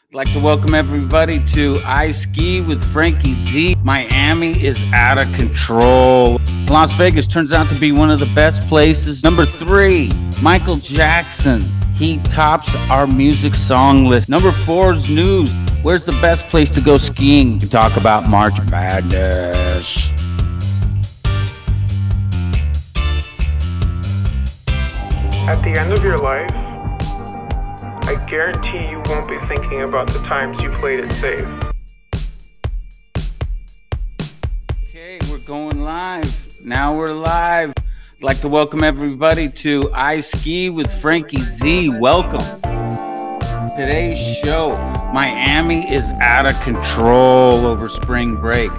I'd like to welcome everybody to I Ski with Frankie Z. Miami is out of control. Las Vegas turns out to be one of the best places. Number 3, Michael Jackson. He tops our music song list. Number 4 is news. Where's the best place to go skiing? We talk about March Madness. At the end of your life, I guarantee you won't be thinking about the times you played it safe. Okay, we're going live. Now we're live. I'd like to welcome everybody to I Ski with Frankie Z. Welcome. Today's show, Miami is out of control over spring break.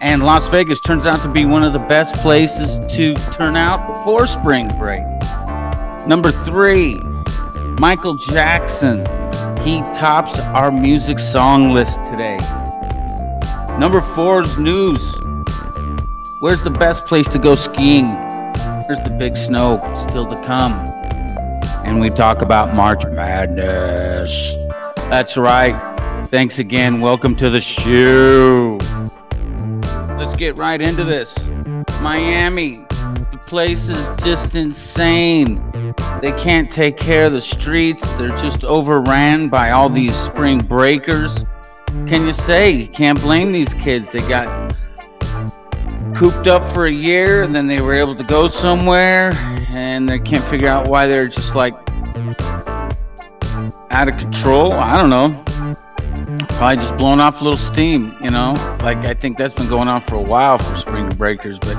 And Las Vegas turns out to be one of the best places to turn out before spring break. Number 3, Michael Jackson. He tops our music song list today. Number 4 is news. Where's the best place to go skiing? There's the big snow still to come. And we talk about March Madness. That's right. Thanks again. Welcome to the show. Let's get right into this. Miami. The place is just insane. They can't take care of the streets. They're just overran by all these spring breakers. Can you say? You can't blame these kids. They got cooped up for a year and then they were able to go somewhere and they can't figure out why they're just like out of control. I don't know. Probably just blowing off a little steam, you know? Like, I think that's been going on for a while for spring breakers, but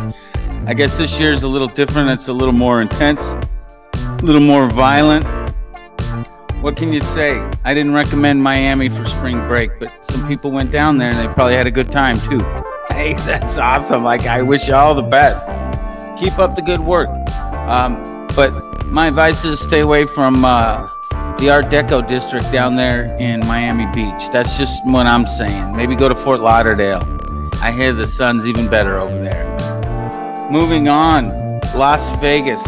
I guess this year's a little different. It's a little more intense, a little more violent. What can you say? I didn't recommend Miami for spring break, but some people went down there and they probably had a good time too. Hey, that's awesome. Like, I wish you all the best. Keep up the good work. But my advice is stay away from the Art Deco district down there in Miami Beach. That's just what I'm saying. Maybe go to Fort Lauderdale. I hear the sun's even better over there. Moving on, Las Vegas.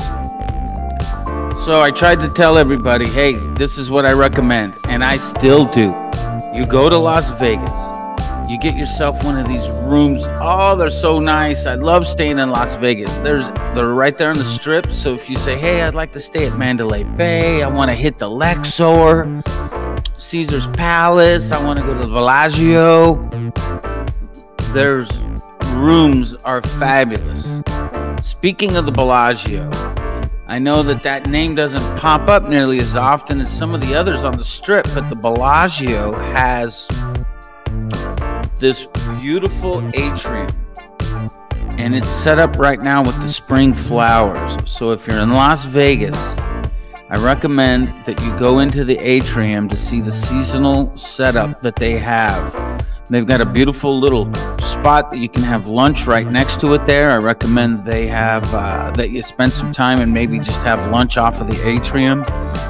So I tried to tell everybody, hey, this is what I recommend, and I still do. You go to Las Vegas, you get yourself one of these rooms. Oh, they're so nice. I love staying in Las Vegas. They're right there on the Strip. So if you say, hey, I'd like to stay at Mandalay Bay, I want to hit the Luxor, Caesar's Palace, I want to go to the Bellagio. There's rooms are fabulous. Speaking of the Bellagio, I know that name doesn't pop up nearly as often as some of the others on the Strip, but the Bellagio has this beautiful atrium, and it's set up right now with the spring flowers. So if you're in Las Vegas, I recommend that you go into the atrium to see the seasonal setup that they have. They've got a beautiful little spot that you can have lunch right next to it there. I recommend they have that you spend some time and maybe just have lunch off of the atrium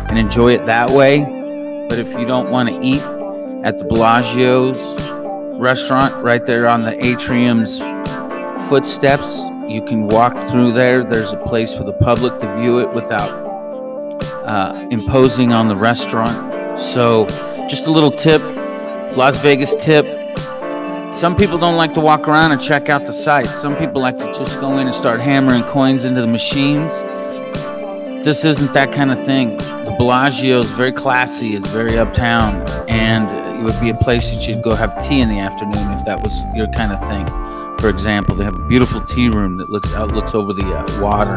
and enjoy it that way. But if you don't want to eat at the Bellagio's restaurant right there on the atrium's footsteps, you can walk through there. There's a place for the public to view it without imposing on the restaurant. So just a little tip, Las Vegas tip. Some people don't like to walk around and check out the sights. Some people like to just go in and start hammering coins into the machines. This isn't that kind of thing. The Bellagio is very classy. It's very uptown, and it would be a place you should go have tea in the afternoon if that was your kind of thing. For example, they have a beautiful tea room that looks over the water.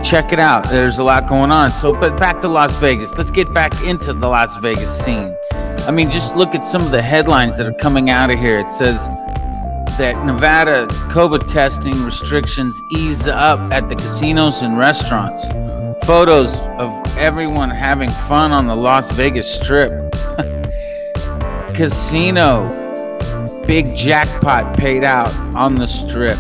Check it out. There's a lot going on. So, but back to Las Vegas. Let's get back into the Las Vegas scene. I mean, just look at some of the headlines that are coming out of here. It says that Nevada COVID testing restrictions ease up at the casinos and restaurants. Photos of everyone having fun on the Las Vegas Strip. Casino. Big jackpot paid out on the Strip.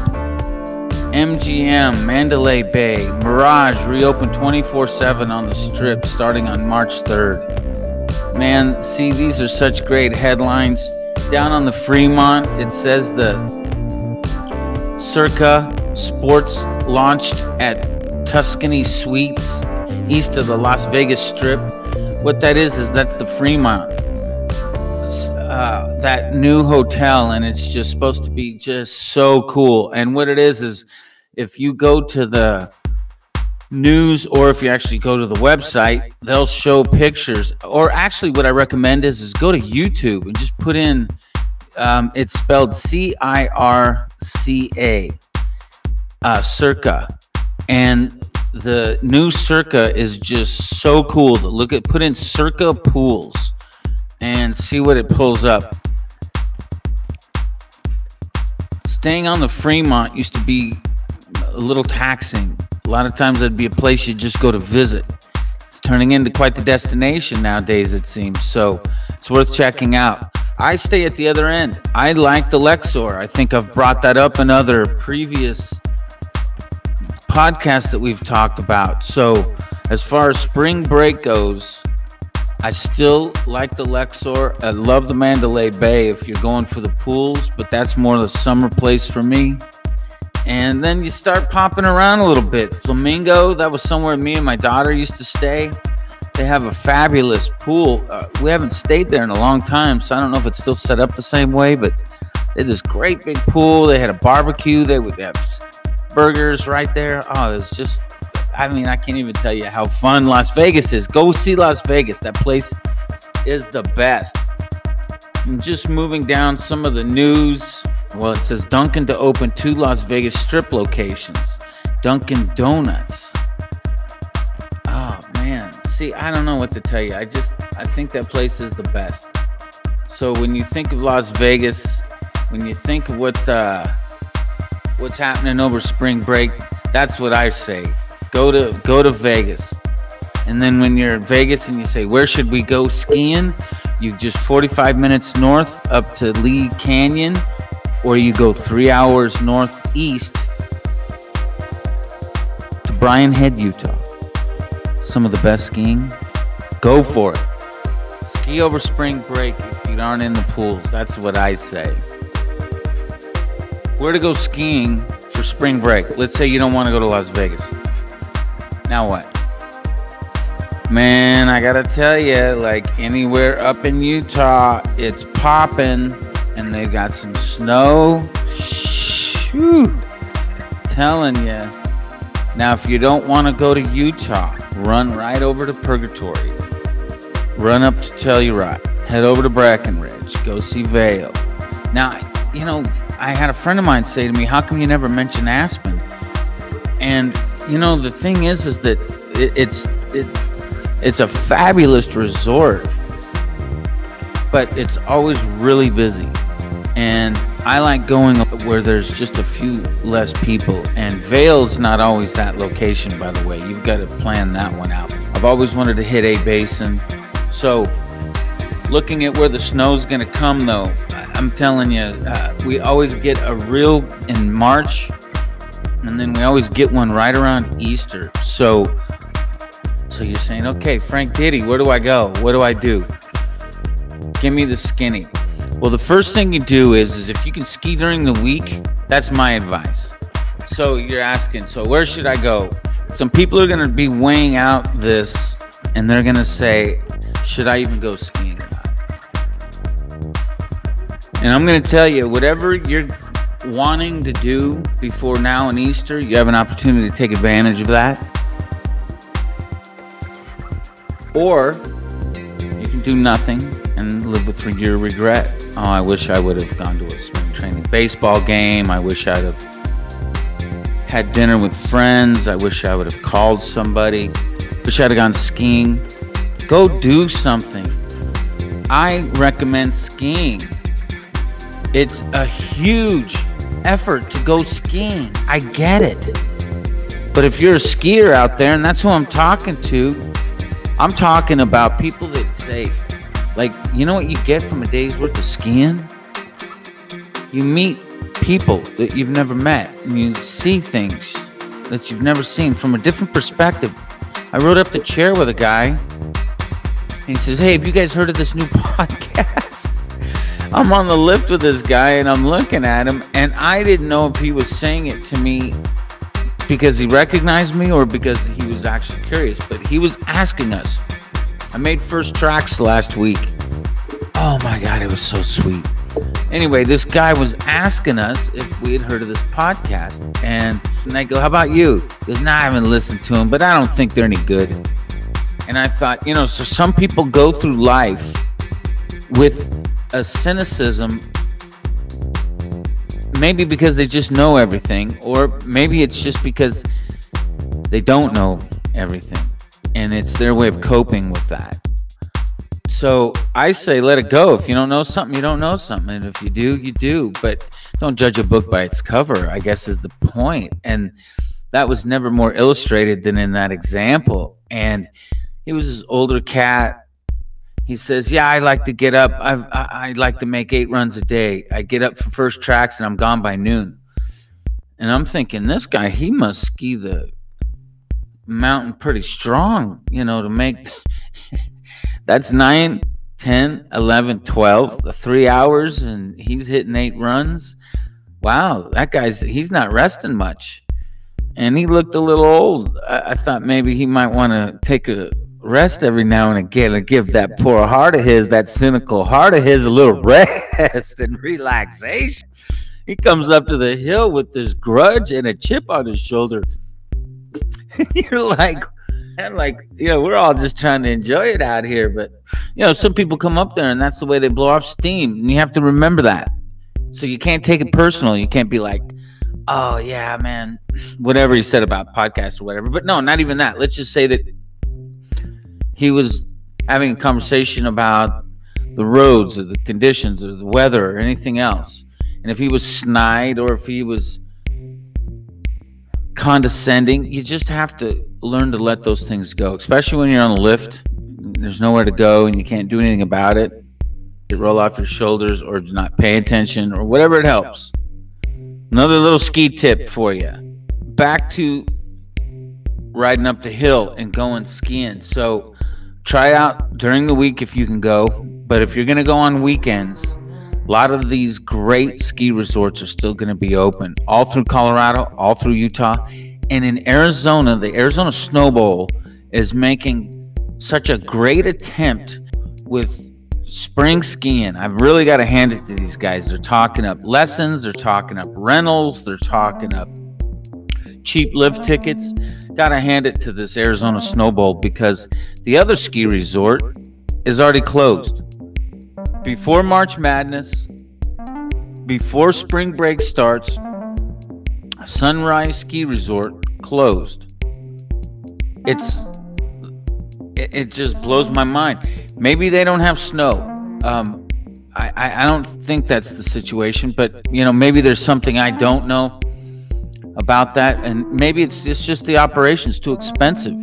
MGM, Mandalay Bay, Mirage reopened 24/7 on the Strip starting on March 3rd. Man, see, these are such great headlines. Down on the Fremont, it says the Circa Sports launched at Tuscany Suites east of the Las Vegas Strip. what that is that's the Fremont. That new hotel, and it's just supposed to be just so cool. And what it is if you go to the news, or if you actually go to the website, they'll show pictures. Or actually what I recommend is go to YouTube and just put in it's spelled Circa, Circa, and the new Circa is just so cool. Put in Circa pools and see what it pulls up. Staying on the Fremont used to be a little taxing. A lot of times it'd be a place you'd just go to visit. It's turning into quite the destination nowadays, it seems. So it's worth checking out. I stay at the other end. I like the Lexor. I think I've brought that up in other previous podcasts that we've talked about. So as far as spring break goes, I still like the Lexor. I love the Mandalay Bay if you're going for the pools, but that's more the summer place for me. And then you start popping around a little bit. Flamingo, that was somewhere me and my daughter used to stay. They have a fabulous pool. We haven't stayed there in a long time, so I don't know if it's still set up the same way, but they had this great big pool. They had a barbecue. They would have burgers right there. Oh, it's just, I mean, I can't even tell you how fun Las Vegas is. Go see Las Vegas. That place is the best. I'm just moving down some of the news. Well, it says Dunkin' to open 2 Las Vegas strip locations. Dunkin' Donuts. Oh, man. See, I don't know what to tell you. I think that place is the best. So when you think of Las Vegas, when you think of what's happening over spring break, that's what I say. Go to Vegas. And then when you're in Vegas and you say, where should we go skiing? You just 45 minutes north up to Lee Canyon, or you go 3 hours northeast to Bryan Head, Utah. Some of the best skiing. Go for it. Ski over spring break if you aren't in the pools. That's what I say. Where to go skiing for spring break? Let's say you don't want to go to Las Vegas. Now what? Man, I gotta tell you, like anywhere up in Utah, it's popping, and they've got some snow. Shoot, telling you. Now, if you don't want to go to Utah, run right over to Purgatory. Run up to Telluride. Head over to Breckenridge. Go see Vail. Now, you know, I had a friend of mine say to me, "How come you never mention Aspen?" And you know, the thing is that it's a fabulous resort, but it's always really busy. And I like going where there's just a few less people. And Vail's not always that location, by the way. You've got to plan that one out. I've always wanted to hit A Basin. So looking at where the snow's going to come, though, I'm telling you, we always get a real in March, and then we always get one right around Easter. So you're saying, okay, Frank Diddy, where do I go? What do I do? Give me the skinny. Well, the first thing you do is if you can ski during the week, that's my advice. So you're asking, so where should I go? Some people are going to be weighing out this, and they're going to say, should I even go skiing or not? And I'm going to tell you, whatever you're wanting to do before now and Easter, you have an opportunity to take advantage of that. Or you can do nothing and live with your regret. Oh, I wish I would have gone to a spring training baseball game. I wish I'd have had dinner with friends. I wish I would have called somebody. Wish I'd have gone skiing. Go do something. I recommend skiing. It's a huge effort to go skiing. I get it. But if you're a skier out there, and that's who I'm talking to, I'm talking about people that say, like, you know what you get from a day's worth of skiing? You meet people that you've never met, and you see things that you've never seen from a different perspective. I rode up the chair with a guy, and he says, hey, have you guys heard of this new podcast? I'm on the lift with this guy, and I'm looking at him, and I didn't know if he was saying it to me because he recognized me or because he was actually curious, but he was asking us, I made first tracks last week. Oh my God, it was so sweet. Anyway, this guy was asking us if we had heard of this podcast. And I go, how about you? He goes, nah, I haven't listened to them, but I don't think they're any good. And I thought, so some people go through life with a cynicism, maybe because they just know everything, or maybe it's just because they don't know everything. And it's their way of coping with that. So I say, let it go. If you don't know something, you don't know something. And if you do, you do. But don't judge a book by its cover, I guess is the point. And that was never more illustrated than in that example. And he was this older cat. He says, yeah, I like to get up. I like to make 8 runs a day. I get up for first tracks and I'm gone by noon. And I'm thinking, this guy, he must ski the mountain pretty strong, to make... That's 9, 10, 11, 12, 3 hours, and he's hitting 8 runs. Wow, that he's not resting much. And he looked a little old. I thought maybe he might want to take a rest every now and again and give that poor heart of his, that cynical heart of his, a little rest and relaxation. He comes up to the hill with this grudge and a chip on his shoulder. You're like... And we're all just trying to enjoy it out here. But, some people come up there and that's the way they blow off steam. And you have to remember that. So you can't take it personal. You can't be like, oh, yeah, man, whatever he said about podcasts or whatever. But no, not even that. Let's just say that he was having a conversation about the roads or the conditions or the weather or anything else. And if he was snide or if he was condescending, you just have to learn to let those things go, especially when you're on the lift. There's nowhere to go and you can't do anything about it. You roll off your shoulders or not pay attention or whatever, it helps. Another little ski tip for you. Back to riding up the hill and going skiing. So try out during the week if you can go, but if you're going to go on weekends, a lot of these great ski resorts are still going to be open all through Colorado, all through Utah. And in Arizona, the Arizona Snow Bowl is making such a great attempt with spring skiing. I've really got to hand it to these guys. They're talking up lessons. They're talking up rentals. They're talking up cheap lift tickets. Got to hand it to this Arizona Snow Bowl because the other ski resort is already closed. Before March Madness, before spring break starts, Sunrise Ski Resort closed. It just blows my mind. Maybe they don't have snow. I don't think that's the situation, but maybe there's something I don't know about that, and maybe it's just the operation's too expensive.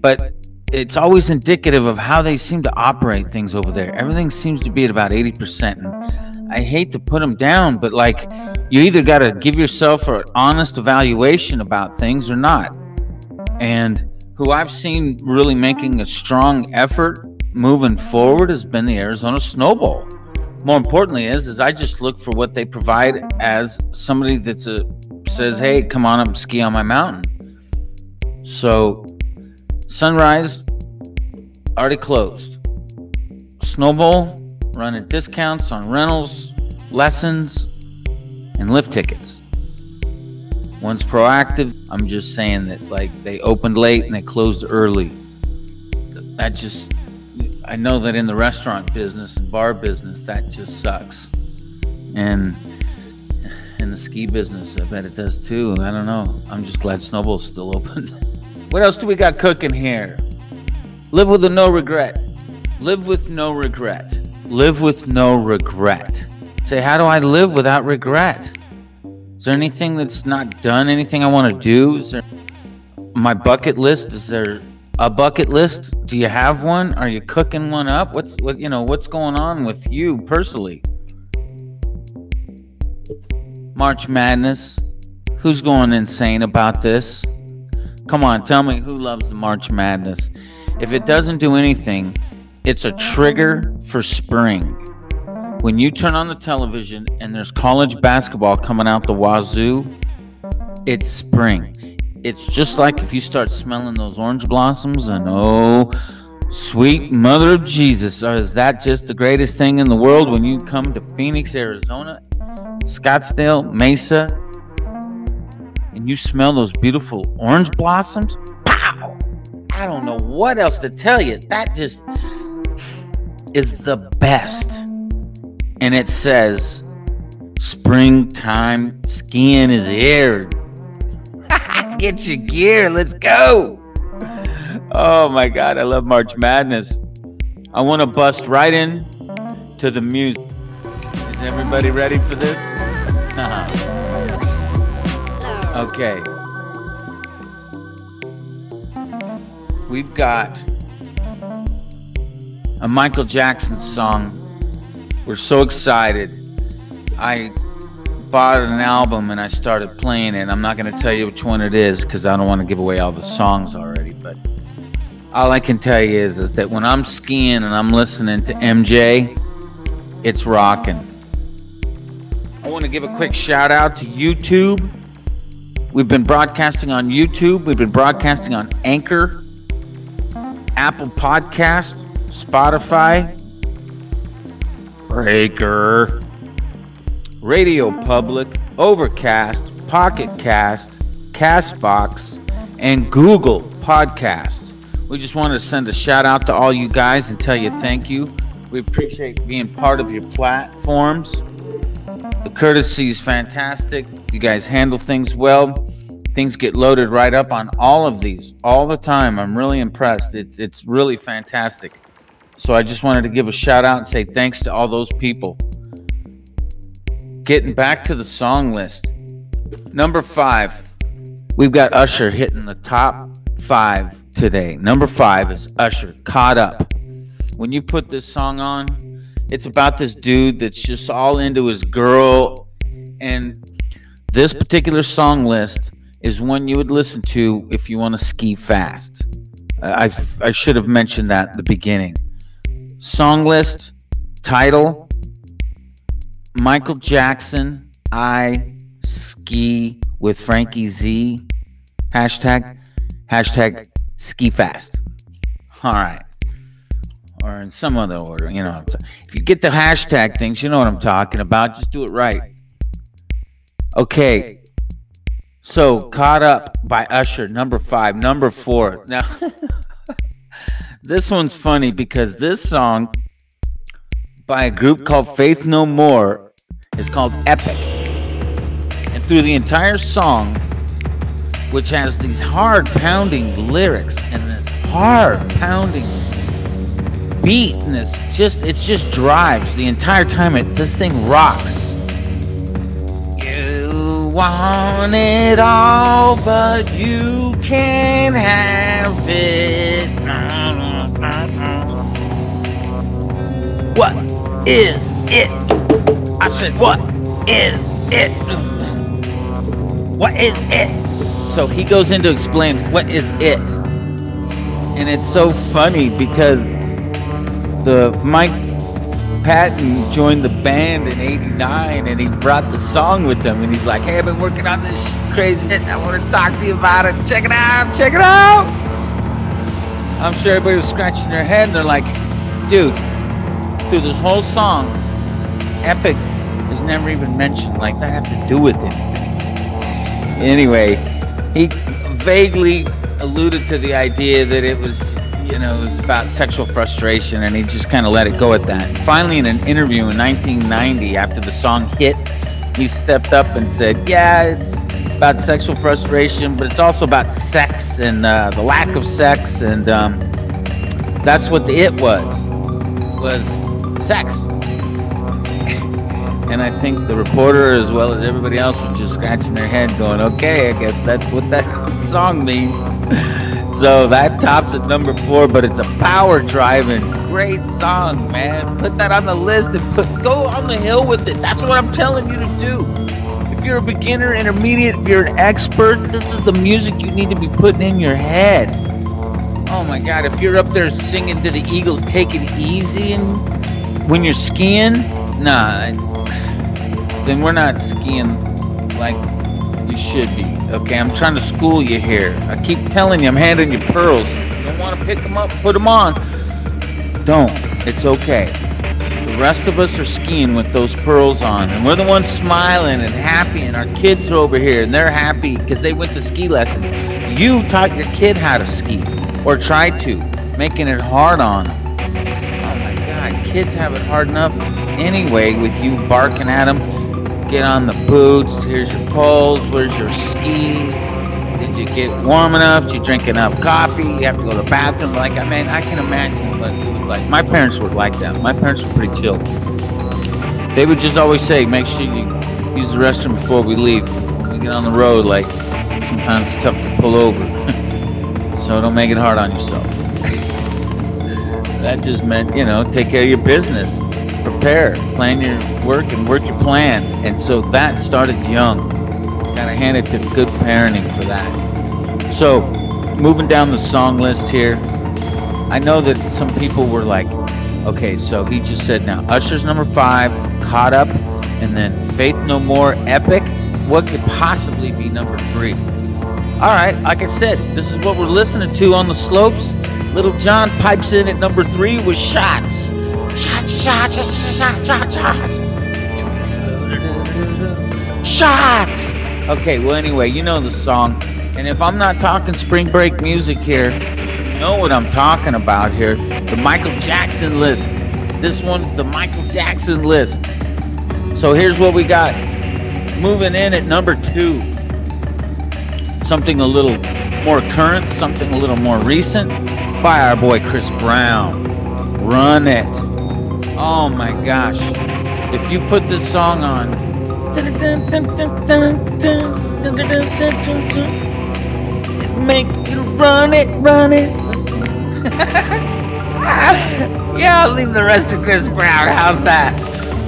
But it's always indicative of how they seem to operate things over there. Everything seems to be at about 80%. And I hate to put them down, but you either got to give yourself an honest evaluation about things or not. And who I've seen really making a strong effort moving forward has been the Arizona Snow Bowl. More importantly is I just look for what they provide as somebody that says, hey, come on up and ski on my mountain. So Sunrise already closed. Snow Bowl running discounts on rentals, lessons, and lift tickets. One's proactive. I'm just saying that they opened late and they closed early. I know that in the restaurant business and bar business that just sucks. And in the ski business, I bet it does too. I don't know. I'm just glad Snow Bowl's still open. What else do we got cooking here? Live with no regret. Live with no regret. Live with no regret. Say, how do I live without regret? Is there anything that's not done? Anything I want to do? Is there my bucket list? Is there a bucket list? Do you have one? Are you cooking one up? What's going on with you personally? March Madness. Who's going insane about this? Come on, tell me who loves the March Madness. If it doesn't do anything, it's a trigger for spring. When you turn on the television and there's college basketball coming out the wazoo, it's spring. It's just like if you start smelling those orange blossoms and Sweet mother of Jesus, is that just the greatest thing in the world when you come to Phoenix, Arizona, Scottsdale, Mesa, and you smell those beautiful orange blossoms? Pow! I don't know what else to tell you. That just is the best. And it says, springtime skiing is here. Get your gear, let's go. Oh my God, I love March Madness. I want to bust right in to the music. Is everybody ready for this? Okay. We've got a Michael Jackson song. We're so excited. I bought an album and I started playing it. I'm not going to tell you which one it is because I don't want to give away all the songs already, but all I can tell you is that when I'm skiing and I'm listening to MJ, it's rocking. I want to give a quick shout out to YouTube. We've been broadcasting on YouTube. We've been broadcasting on Anchor, Apple Podcast, Spotify, Breaker, Radio Public, Overcast, Pocket Cast, Castbox, and Google Podcasts. We just wanted to send a shout out to all you guys and tell you thank you. We appreciate being part of your platforms. The courtesy is fantastic. You guys handle things well. Things get loaded right up on all of these all the time. I'm really impressed. It's really fantastic. So I just wanted to give a shout out and say thanks to all those people. Getting back to the song list. Number 5. We've got Usher hitting the top 5 today. Number 5 is Usher, Caught Up. When you put this song on, it's about this dude that's just all into his girl. And this particular song list is one you would listen to if you want to ski fast. I should have mentioned that at the beginning. Song list, title, Michael Jackson, I ski with Frankie Z, hashtag ski fast. All right. Or in some other order, you know. If you get the hashtag things, you know what I'm talking about. Just do it right. Okay. So, Caught Up by Usher, number 5. Number 4. Now, this one's funny because this song by a group called Faith No More is called Epic. And through the entire song, which has these hard pounding lyrics and this hard pounding beat, and it just drives the entire time. This thing rocks. You want it all, but you can't have it. What is it? I said, what is it? What is it? So he goes in to explain what is it. And it's so funny because the Mike Patton joined the band in '89 and he brought the song with him, and he's like, hey, I've been working on this crazy hit and I want to talk to you about it. Check it out, check it out. I'm sure everybody was scratching their head and they're like, dude, through this whole song, Epic is never even mentioned. Like, that have to do with it. Anyway, he vaguely alluded to the idea that it was, you know, it was about sexual frustration, and he just kind of let it go at that. And finally, in an interview in 1990, after the song hit, he stepped up and said, yeah, it's about sexual frustration, but it's also about sex and the lack of sex, and that's what the it was sex. And I think the reporter, as well as everybody else, was just scratching their head going, okay, I guess that's what that song means. So that tops at number 4, but it's a power-driving, great song, man. Put that on the list and go on the hill with it. That's what I'm telling you to do. If you're a beginner, intermediate, if you're an expert, this is the music you need to be putting in your head. Oh my God, if you're up there singing to the Eagles, Take It Easy, and when you're skiing, nah, then we're not skiing like you should be. Okay, I'm trying to school you here. I keep telling you, I'm handing you pearls. You don't want to pick them up, put them on. Don't. It's okay. The rest of us are skiing with those pearls on, and we're the ones smiling and happy, and our kids are over here, and they're happy because they went to ski lessons. You taught your kid how to ski, or tried to, making it hard on them. Oh my God, kids have it hard enough anyway with you barking at them. Get on the boots, here's your poles, where's your skis? Did you get warm enough? Did you drink enough coffee? You have to go to the bathroom? Like, I mean, I can imagine what it was like. My parents were like that. My parents were pretty chill. They would just always say, make sure you use the restroom before we leave. When we get on the road, like, sometimes it's tough to pull over. So don't make it hard on yourself. That just meant, you know, take care of your business. Prepare, plan your work, and work your plan. And so that started young. Gotta hand it to good parenting for that. So, moving down the song list here, I know that some people were like, okay, so he just said now, Usher's number 5, Caught Up, and then Faith No More, Epic. What could possibly be number 3? All right, like I said, this is what we're listening to on the slopes. Little John pipes in at number 3 with Shots. Shots, shots, shots, shots, shots, shots. Shots! Okay, well, anyway, you know the song. And if I'm not talking spring break music here, you know what I'm talking about here. The Michael Jackson list. This one's the Michael Jackson list. So here's what we got. Moving in at number 2. Something a little more current, something a little more recent. By our boy Chris Brown. Run It. Oh my gosh. If you put this song on, make you run it, run it. Yeah, I'll leave the rest to Chris Brown. How's that?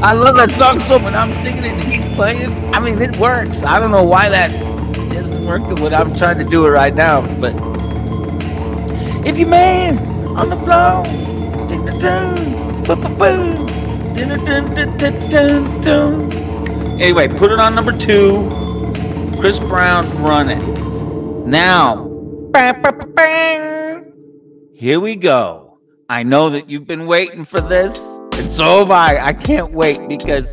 I love that song so much. I'm singing it and he's playing. I mean, it works. I don't know why that isn't working when I'm trying to do it right now. But if you man on the floor, anyway, put it on number 2. Chris Brown, Run It. Now, here we go. I know that you've been waiting for this, and so have I. I can't wait, because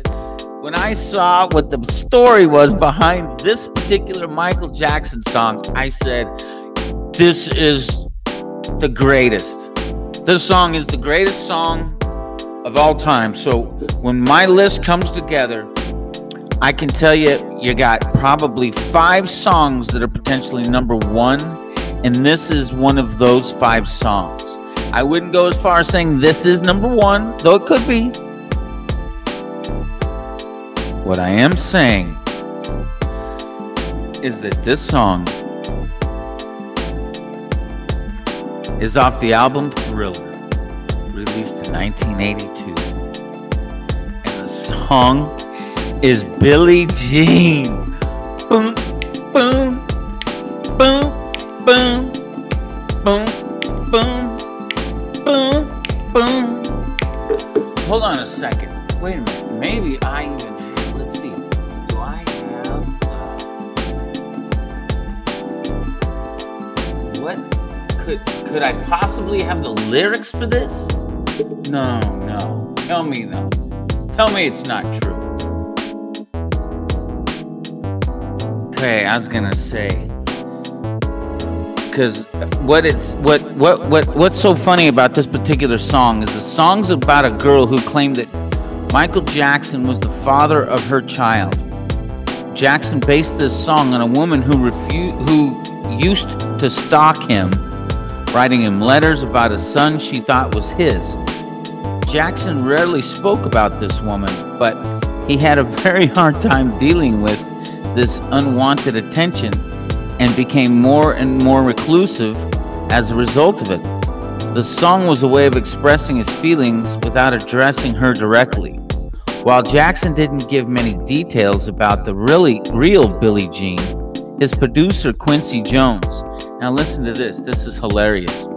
when I saw what the story was behind this particular Michael Jackson song, I said, this is the greatest. This song is the greatest song of all time. So when my list comes together, I can tell you, you got probably 5 songs that are potentially number 1, and this is one of those 5 songs. I wouldn't go as far as saying this is number 1, though it could be. What I am saying is that this song is off the album Thriller, released in 1982. And the song is Billie Jean. Boom, boom, boom, boom, boom, boom, boom, boom. Hold on a second. Wait a minute. Maybe I even have, let's see. Do I have, what? Could I possibly have the lyrics for this? No. Tell me no. Tell me it's not true. Okay, I was gonna say, because what's so funny about this particular song is the song's about a girl who claimed that Michael Jackson was the father of her child. Jackson based this song on a woman who used to stalk him, writing him letters about a son she thought was his. Jackson rarely spoke about this woman, but he had a very hard time dealing with this unwanted attention and became more and more reclusive as a result of it. The song was a way of expressing his feelings without addressing her directly. While Jackson didn't give many details about the real Billie Jean, his producer Quincy Jones, now listen to this, this is hilarious.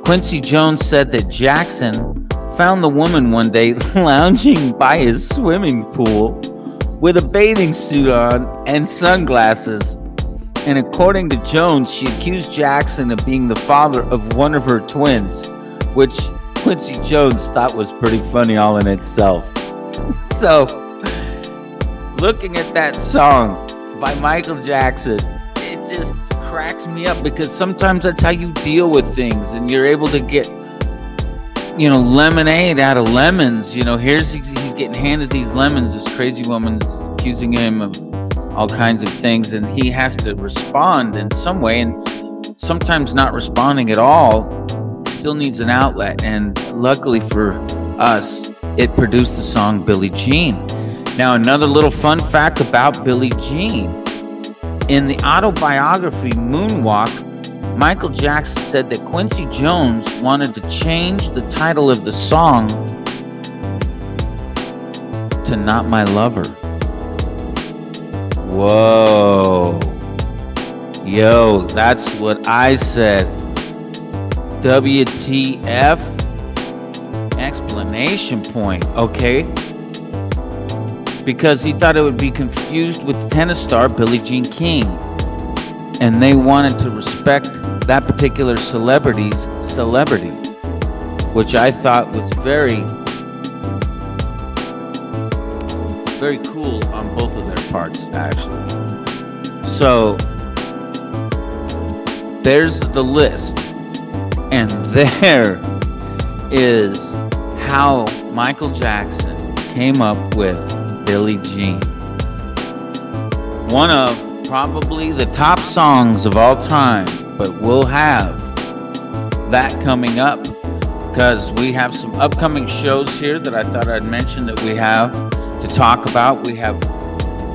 Quincy Jones said that Jackson found the woman one day lounging by his swimming pool with a bathing suit on and sunglasses. And according to Jones, she accused Jackson of being the father of one of her twins, which Quincy Jones thought was pretty funny all in itself. So, looking at that song by Michael Jackson, it just cracks me up because sometimes that's how you deal with things, and you're able to get, lemonade out of lemons. He's getting handed these lemons. This crazy woman's accusing him of all kinds of things, and he has to respond in some way, and sometimes not responding at all still needs an outlet. And luckily for us, it produced the song Billie Jean. Now, another little fun fact about Billie Jean. In the autobiography Moonwalk, Michael Jackson said that Quincy Jones wanted to change the title of the song to Not My Lover. Whoa. Yo, that's what I said. WTF? Explanation point, okay? Because he thought it would be confused with tennis star Billie Jean King. And they wanted to respect that particular celebrity's celebrity, which I thought was very, very cool on both of their parts, actually. So, there's the list. And there is how Michael Jackson came up with Billie Jean. One of probably the top songs of all time, but we'll have that coming up because we have some upcoming shows here that I thought I'd mention that we have to talk about. We have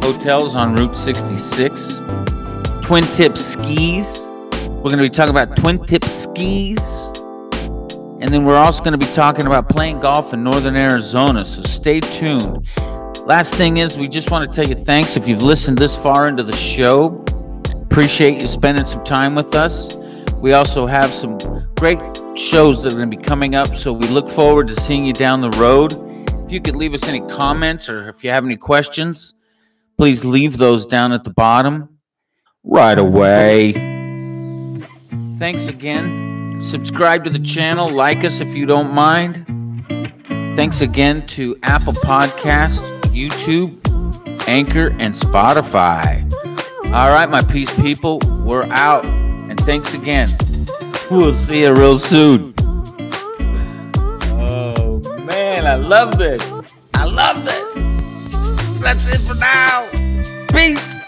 hotels on Route 66, Twin Tip Skis. We're going to be talking about Twin Tip Skis. And then we're also going to be talking about playing golf in northern Arizona, so stay tuned. Last thing is, we just want to tell you thanks if you've listened this far into the show. Appreciate you spending some time with us. We also have some great shows that are going to be coming up, so we look forward to seeing you down the road. If you could leave us any comments or if you have any questions, please leave those down at the bottom right away. Thanks again. Subscribe to the channel. Like us if you don't mind. Thanks again to Apple Podcasts, YouTube, Anchor, and Spotify. All right, my peace people, we're out. And thanks again. We'll see you real soon. Oh, man, I love this. I love this. That's it for now. Peace.